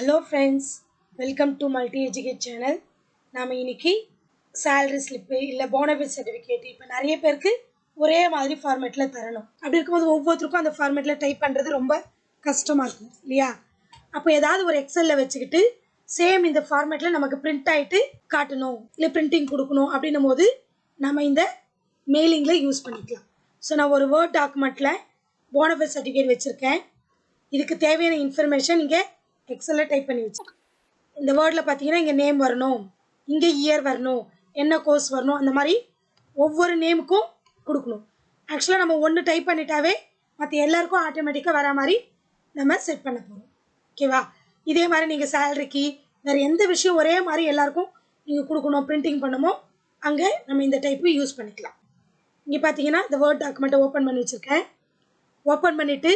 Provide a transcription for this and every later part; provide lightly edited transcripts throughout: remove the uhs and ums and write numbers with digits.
Hello friends, welcome to Multi Educate channel. நாம இன்னைக்கு salary slip இல்ல bonafide certificate இப்ப நிறைய பேருக்கு ஒரே மாதிரி ஃபார்மட்ல தரணும். அப்படி இருக்கும்போது ஒவ்வொருத்தருக்கும் அந்த ஃபார்மட்ல டைப் பண்றது ரொம்ப கஷ்டமா இருக்கும் இல்லையா? அப்ப ஏதாவது ஒரு எக்ஸல்ல வச்சுக்கிட்டு சேம் இந்த ஃபார்மட்ல நமக்கு பிரிண்ட் ஆயிட்டு காட்டணும் இல்ல பிரிண்டிங் கொடுக்கணும் அப்படின்னும்போது நாம இந்த மெயிலிங்ல யூஸ் பண்ணிக்கலாம். ஸோ நான் ஒரு வேர்ட் டாக்குமெண்ட்ல bonafide certificate வச்சிருக்கேன். இதுக்கு தேவையான இன்ஃபர்மேஷன் இங்கே எக்ஸலில் டைப் பண்ணி வச்சு இந்த வேர்டில் பார்த்தீங்கன்னா இங்கே நேம் வரணும், இங்கே இயர் வரணும், என்ன கோர்ஸ் வரணும், அந்த மாதிரி ஒவ்வொரு நேமுக்கும் கொடுக்கணும். ஆக்சுவலாக நம்ம ஒன்று டைப் பண்ணிட்டாவே மற்ற எல்லாருக்கும் ஆட்டோமேட்டிக்காக வர மாதிரி நம்ம செட் பண்ண போகிறோம். ஓகேவா? இதே மாதிரி நீங்கள் சேலரிக்கு வேறு எந்த விஷயம் ஒரே மாதிரி எல்லாருக்கும் நீங்கள் கொடுக்கணும் பிரிண்டிங் பண்ணணுமோ அங்கே நம்ம இந்த டைப்பு யூஸ் பண்ணிக்கலாம். இங்கே பார்த்தீங்கன்னா இந்த வேர்ட் டாக்குமெண்ட்டை ஓப்பன் பண்ணி வச்சுருக்கேன். ஓப்பன் பண்ணிவிட்டு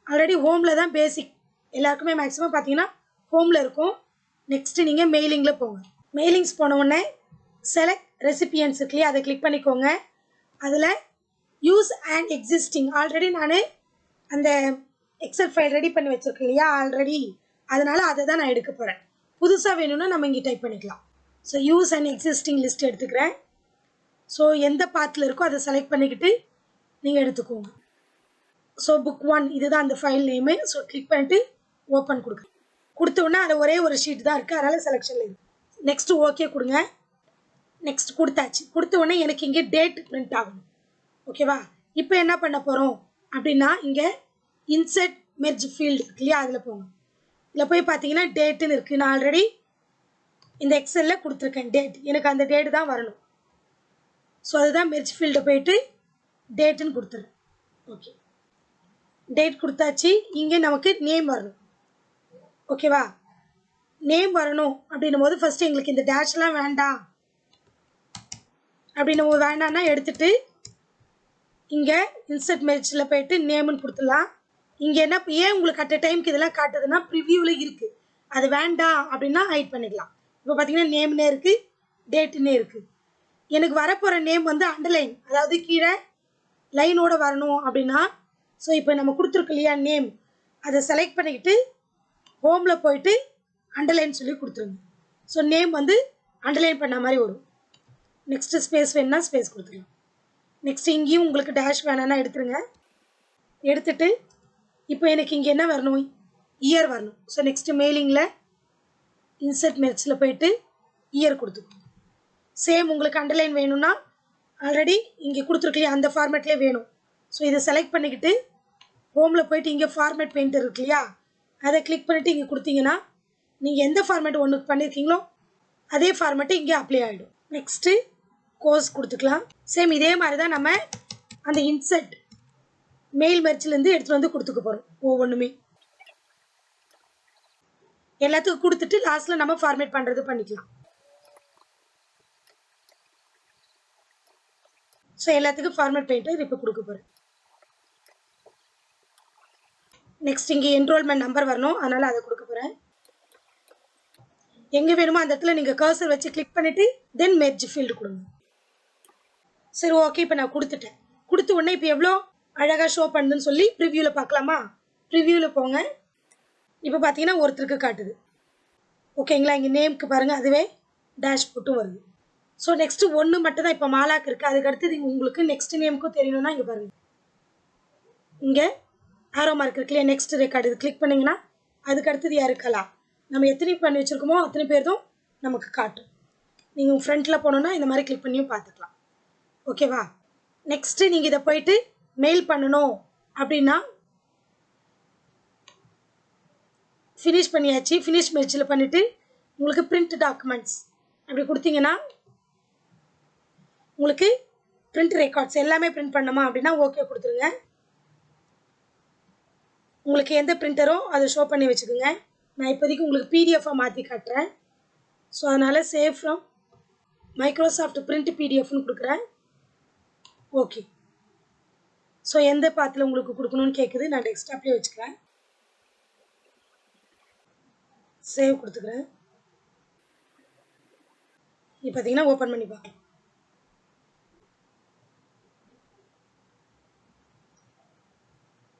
ஆல்ரெடி ஹோமில் தான் பேசிக் எல்லாருக்குமே மேக்ஸிமம் பார்த்தீங்கன்னா ஹோமில் இருக்கும். நெக்ஸ்ட்டு நீங்கள் மெயிலிங்கில் போங்க. மெயிலிங்ஸ் போன உடனே செலக்ட் ரெசிபியன்ஸ் இருக்கு இல்லையா, அதை கிளிக் பண்ணிக்கோங்க. அதில் யூஸ் அண்ட் எக்ஸிஸ்டிங் ஆல்ரெடி நான் அந்த எக்ஸல் ஃபைல் ரெடி பண்ணி வச்சுருக்கேன் இல்லையா ஆல்ரெடி, அதனால் அதை தான் நான் எடுக்க போகிறேன். புதுசாக வேணும்னா நம்ம இங்கே டைப் பண்ணிக்கலாம். So use and existing list எடுத்துக்கிறேன். ஸோ எந்த பாத்தில் இருக்கோ அதை செலக்ட் பண்ணிக்கிட்டு நீங்கள் எடுத்துக்கோங்க. ஸோ புக் 1 இதுதான் அந்த ஃபைல் நேமு. ஸோ கிளிக் பண்ணிட்டு ஓப்பன் கொடுத்த உடனே அதில் ஒரே ஒரு ஷீட் தான் இருக்குது, அதனால் செலெக்ஷனில் இருக்குது. நெக்ஸ்ட்டு ஓகே கொடுங்க. நெக்ஸ்ட் கொடுத்தாச்சு. கொடுத்த உடனே எனக்கு இங்கே டேட் பிரிண்ட் ஆகணும். ஓகேவா? இப்போ என்ன பண்ண போகிறோம் அப்படின்னா இங்கே இன்செர்ட் மெர்ஜ் ஃபீல்டு இருக்கு இல்லையா, அதில் போங்க. இதில் போய் பார்த்தீங்கன்னா டேட்டுன்னு இருக்குது. நான் ஆல்ரெடி இந்த எக்ஸலில் கொடுத்துருக்கேன் டேட், எனக்கு அந்த டேட்டு தான் வரணும். ஸோ அதுதான் மெர்ஜ் ஃபீல்டை போயிட்டு டேட்டுன்னு கொடுத்துருங்க. ஓகே, டேட் கொடுத்தாச்சு. இங்கே நமக்கு நேம் வரணும். ஓகேவா? நேம் வரணும் அப்படின்னும் போது ஃபஸ்ட்டு எங்களுக்கு இந்த டேஷ்லாம் வேண்டாம் அப்படின்னும் போது வேண்டாம்னா எடுத்துகிட்டு இங்கே இன்சர்ட் மெர்ஜில் போயிட்டு நேமுன்னு கொடுத்துடலாம். இங்கே என்ன ஏன் உங்களுக்கு அட் டைமுக்கு இதெல்லாம் காட்டுதுன்னா ப்ரிவியூவில் இருக்குது, அது வேண்டாம் அப்படின்னா ஹைட் பண்ணிக்கலாம். இப்போ பார்த்தீங்கன்னா நேம்னே இருக்குது, டேட்டுன்னே இருக்குது. எனக்கு வரப்போகிற நேம் வந்து அண்டர்லைன், அதாவது கீழே லைனோடு வரணும் அப்படின்னா ஸோ இப்போ நம்ம கொடுத்துருக்கு இல்லையா நேம், அதை செலக்ட் பண்ணிக்கிட்டு ஹோமில் போயிட்டு அண்டர்லைன் சொல்லி கொடுத்துருங்க. ஸோ நேம் வந்து அண்டர்லைன் பண்ண மாதிரி வரும். நெக்ஸ்ட்டு ஸ்பேஸ் வேணுன்னா ஸ்பேஸ் கொடுத்துருங்க. நெக்ஸ்ட்டு இங்கேயும் உங்களுக்கு டேஷ் வேணான்னா எடுத்துருங்க. எடுத்துட்டு இப்போ எனக்கு இங்கே என்ன வரணும், இயர் வரணும். ஸோ நெக்ஸ்ட்டு மெயிலிங்கில் இன்சர்ட் மெர்ஜில் போயிட்டு இயர் கொடுத்துக்கணும். சேம் உங்களுக்கு அண்டர்லைன் வேணும்னா ஆல்ரெடி இங்கே கொடுத்துருக்கலையா அந்த ஃபார்மேட்லேயே வேணும். ஸோ இதை செலக்ட் பண்ணிக்கிட்டு ஹோமில் போயிட்டு இங்கே ஃபார்மேட் பெயிண்டர் இருக்கு இல்லையா, அதை கிளிக் பண்ணிவிட்டு இங்கே கொடுத்தீங்கன்னா நீங்கள் எந்த ஃபார்மேட் ஒன்று பண்ணியிருக்கீங்களோ அதே ஃபார்மேட்டு இங்கே அப்ளை ஆகிடும். நெக்ஸ்ட்டு கோர்ஸ் கொடுத்துக்கலாம். சேம் இதே மாதிரி தான் நம்ம அந்த இன்சர்ட் மெயில் மெர்ஜிலேருந்து எடுத்துகிட்டு வந்து கொடுத்துக்க போகிறோம். ஒவ்வொன்றுமே எல்லாத்துக்கும் கொடுத்துட்டு லாஸ்ட்டில் நம்ம ஃபார்மேட் பண்ணுறது பண்ணிக்கலாம். ஸோ எல்லாத்துக்கும் ஃபார்மேட் பெயிண்டர் இப்போ கொடுக்க போகிறேன். நெக்ஸ்ட் இங்கே என்ரோல்மெண்ட் நம்பர் வரணும், அதனால் அதை கொடுக்க போகிறேன். எங்கே வேணுமோ அந்த இடத்துல நீங்கள் கர்சர் வச்சு கிளிக் பண்ணிவிட்டு தென் மெர்ஜ் ஃபீல்டு கொடுங்க. சரி ஓகே, இப்போ நான் கொடுத்துட்டேன். கொடுத்த உடனே இப்போ எவ்வளோ அழகாக ஷோ பண்ணுதுன்னு சொல்லி ப்ரிவியூவில் பார்க்கலாமா? ப்ரிவியூவில் போங்க. இப்போ பார்த்தீங்கன்னா ஒருத்தருக்கு காட்டுது. ஓகேங்களா? இங்கே நேமுக்கு பாருங்கள், அதுவே டேஷ் போட்டும் வருது. ஸோ நெக்ஸ்ட்டு ஒன்று மட்டும் தான் இப்போ மாலாக்கு இருக்குது. அதுக்கடுத்து உங்களுக்கு நெக்ஸ்ட் நேமுக்கும் தெரியணும்னா இங்கே பாருங்கள், இங்கே ஆரோ மார்க் இருக்கு இல்லையா, நெக்ஸ்ட் ரெக்கார்டு இது கிளிக் பண்ணிங்கன்னா அதுக்கு அடுத்தது யாருக்கலாம் நம்ம எத்தனை பண்ணி வச்சுருக்கோமோ அத்தனை பேர்தும் நமக்கு காட்டும். நீங்கள் ஃப்ரண்ட்டில் போனோன்னா இந்த மாதிரி கிளிக் பண்ணியும் பார்த்துக்கலாம். ஓகேவா? நெக்ஸ்ட்டு நீங்கள் இதை போயிட்டு மெயில் பண்ணணும் அப்படின்னா ஃபினிஷ் பண்ணியாச்சு. ஃபினிஷ் மெர்ஜில் பண்ணிவிட்டு உங்களுக்கு பிரிண்ட் டாக்குமெண்ட்ஸ் அப்படி கொடுத்தீங்கன்னா உங்களுக்கு பிரிண்ட் ரெக்கார்ட்ஸ் எல்லாமே பிரிண்ட் பண்ணணுமா அப்படின்னா ஓகே கொடுத்துருங்க. உங்களுக்கு எந்த பிரிண்டரோ அதை ஷோ பண்ணி வச்சுக்கோங்க. நான் இப்போதைக்கு உங்களுக்கு பிடிஎஃபாக மாற்றி காட்டுறேன். ஸோ அதனால் சேவ் ஃப்ரம் மைக்ரோசாஃப்ட் பிரிண்ட் பிடிஎஃப்னு கொடுக்குறேன். ஓகே, ஸோ எந்த பாத்தில் உங்களுக்கு கொடுக்கணும்னு கேட்குது, நான் டெஸ்க்டாப்லேயே வச்சுக்கிறேன். சேவ் கொடுத்துக்கிறேன். இப்போ பார்த்தீங்கன்னா ஓப்பன் பண்ணி பார்க்கலாம்.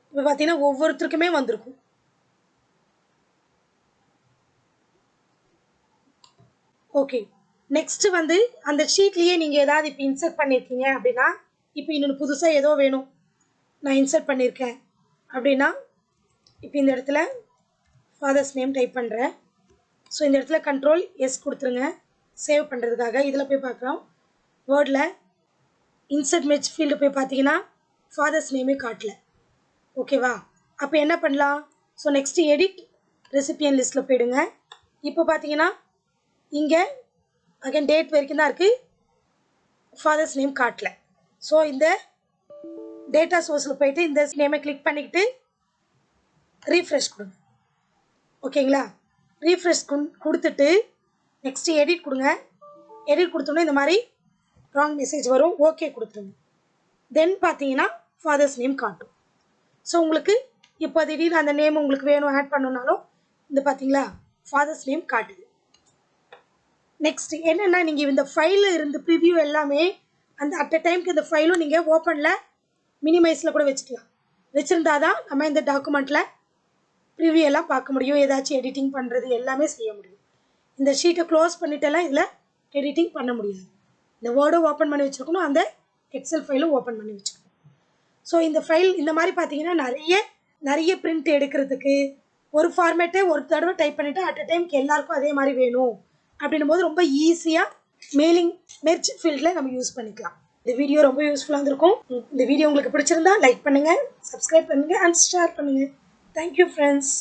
இப்போ பார்த்தீங்கன்னா ஒவ்வொருத்தருக்குமே வந்திருக்கும். ஓகே. நெக்ஸ்ட் வந்து அந்த ஷீட்லயே நீங்க ஏதாவது இப்போ இன்சர்ட் பண்ணியிருக்கீங்க அப்படின்னா, இப்போ இன்னொன்று புதுசாக ஏதோ வேணும், நான் இன்சர்ட் பண்ணியிருக்கேன் அப்படின்னா, இப்போ இந்த இடத்துல ஃபாதர்ஸ் நேம் டைப் பண்ணுறேன். ஸோ இந்த இடத்துல கண்ட்ரோல் எஸ் கொடுத்துருங்க சேவ் பண்ணுறதுக்காக. இதில் போய் பார்க்குறோம், வேர்டில் இன்சர்ட் மெச் ஃபீல்டு போய் பார்த்தீங்கன்னா ஃபாதர்ஸ் நேமே காட்டல. ஓகேவா? அப்போ என்ன பண்ணலாம்? ஸோ நெக்ஸ்ட்டு எடிட் ரெசிபியன் லிஸ்ட்டில் போயிடுங்க. இப்போ பார்த்தீங்கன்னா இங்கே அகைன் டேட் வரைக்கும் தான் இருக்குது, ஃபாதர்ஸ் நேம் காட்டல. ஸோ இந்த டேட்டா சோர்ஸில் போயிட்டு இந்த நேமை கிளிக் பண்ணிக்கிட்டு ரீஃப்ரெஷ் கொடுங்க. ஓகேங்களா? ரீஃப்ரெஷ் கொடுத்துட்டு நெக்ஸ்ட்டு எடிட் கொடுங்க. எடிட் கொடுத்தோன்னே இந்த மாதிரி ராங் மெசேஜ் வரும், ஓகே கொடுத்துருங்க. தென் பார்த்தீங்கன்னா ஃபாதர்ஸ் நேம் காட்டும். ஸோ உங்களுக்கு இப்போ திடீர்னு அந்த நேம் உங்களுக்கு வேணும் ஆட் பண்ணணுன்னாலும் இந்த பார்த்தீங்களா ஃபாதர்ஸ் நேம் காட்டுது. நெக்ஸ்ட் என்னென்னா, நீங்கள் இந்த ஃபைலில் இருந்து ப்ரிவ்யூ எல்லாமே அந்த அட் அ டைமுக்கு இந்த ஃபைலும் நீங்கள் ஓப்பனில் மினிமைஸில் கூட வச்சுக்கலாம். வச்சுருந்தா தான் நம்ம இந்த டாக்குமெண்ட்டில் ப்ரிவ்யூ எல்லாம் பார்க்க முடியும், ஏதாச்சும் எடிட்டிங் பண்ணுறது எல்லாமே செய்ய முடியும். இந்த ஷீட்டை க்ளோஸ் பண்ணிட்டெல்லாம் இதில் எடிட்டிங் பண்ண முடியாது. இந்த வேர்டும் ஓப்பன் பண்ணி வச்சுருக்கணும், அந்த எக்ஸல் ஃபைலும் ஓப்பன் பண்ணி வச்சுக்கணும். ஸோ இந்த ஃபைல் இந்த மாதிரி பார்த்தீங்கன்னா நிறைய பிரிண்ட் எடுக்கிறதுக்கு ஒரு ஃபார்மேட்டை ஒரு தடவை டைப் பண்ணிவிட்டு அட் அ டைமுக்கு எல்லாருக்கும் அதே மாதிரி வேணும் அப்படின்னும் போது ரொம்ப ஈஸியாக மெயிலிங் மெர்ஜ் ஃபீல்டில் நம்ம யூஸ் பண்ணிக்கலாம். இந்த வீடியோ ரொம்ப யூஸ்ஃபுல்லாக இருந்திருக்கும். இந்த வீடியோ உங்களுக்கு பிடிச்சிருந்தா லைக் பண்ணுங்கள், சப்ஸ்கிரைப் பண்ணுங்கள் அண்ட் ஷேர் பண்ணுங்கள். Thank you friends.